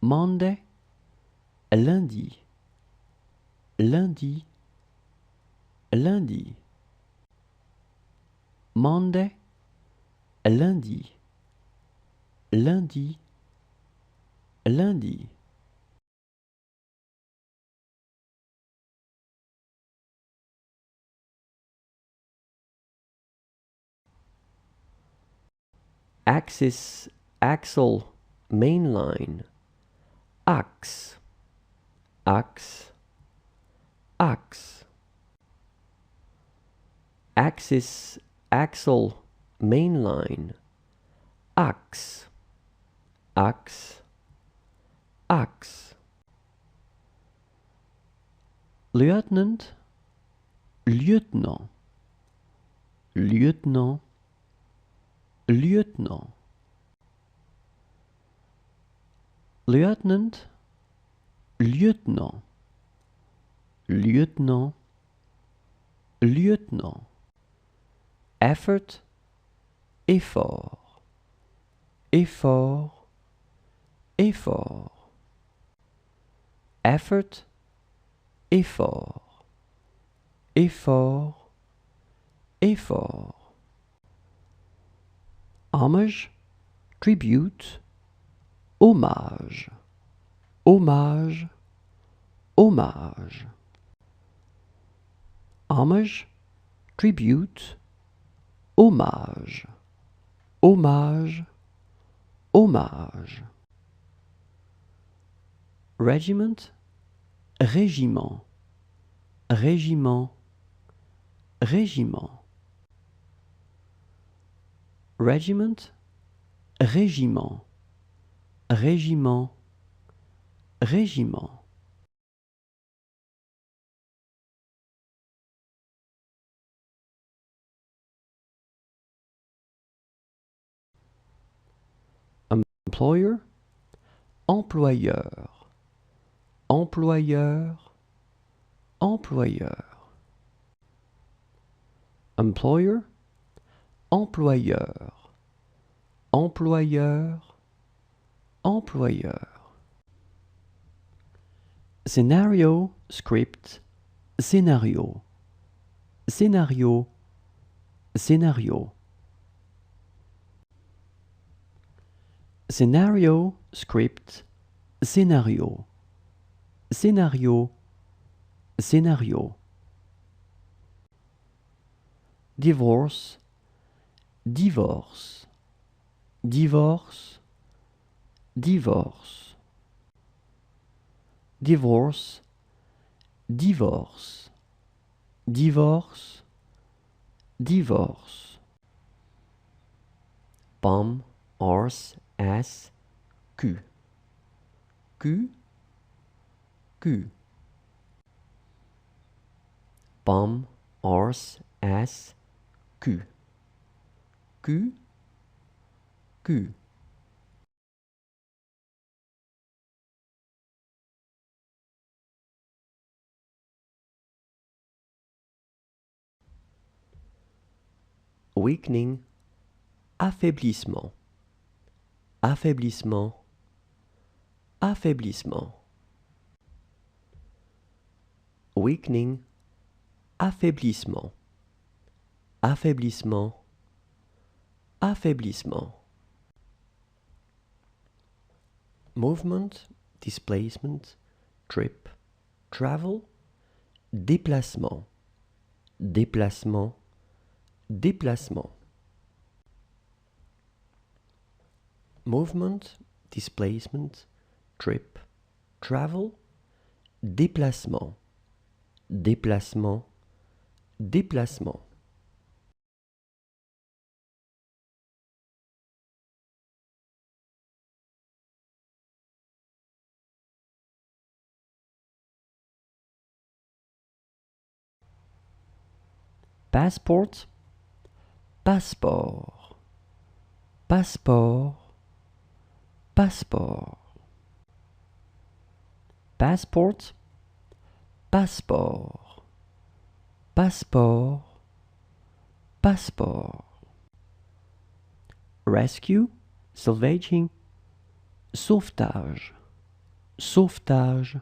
Monday, lundi, lundi, lundi. Monday, lundi, lundi, lundi. Axis, axle, main line. Axe, axe, axe. Axis, axle, main line. Axe, axe, axe. Lieutenant, lieutenant, lieutenant, lieutenant. Lieutenant, lieutenant, lieutenant, lieutenant. Effort, effort, effort, effort. Effort, effort, effort, effort. Homage, tribute, hommage, hommage, hommage. Homage, tribute, hommage, hommage, hommage. Regiment, régiment, régiment, régiment. Regiment, régiment, régiment, régiment. Employer, employeur, employeur, employeur. Employer, employeur, employeur, employeur. Scénario, script, scénario, scénario, scénario. Scénario, script, scénario, scénario, scénario. Divorce, divorce, divorce, divorce. Divorce, divorce, divorce, divorce. Pomme, horse, ass, cul, cul, cul. Pomme, horse, ass, cul, cul, cul. Weakening, affaiblissement, affaiblissement, affaiblissement. Weakening, affaiblissement, affaiblissement, affaiblissement. Movement, displacement, trip, travel, déplacement, déplacement, déplacement. Movement, displacement, trip, travel, déplacement, déplacement, déplacement. Passport, passeport, passeport, passeport. Passport, passeport, passeport, passeport. Rescue, salvaging, sauvetage, sauvetage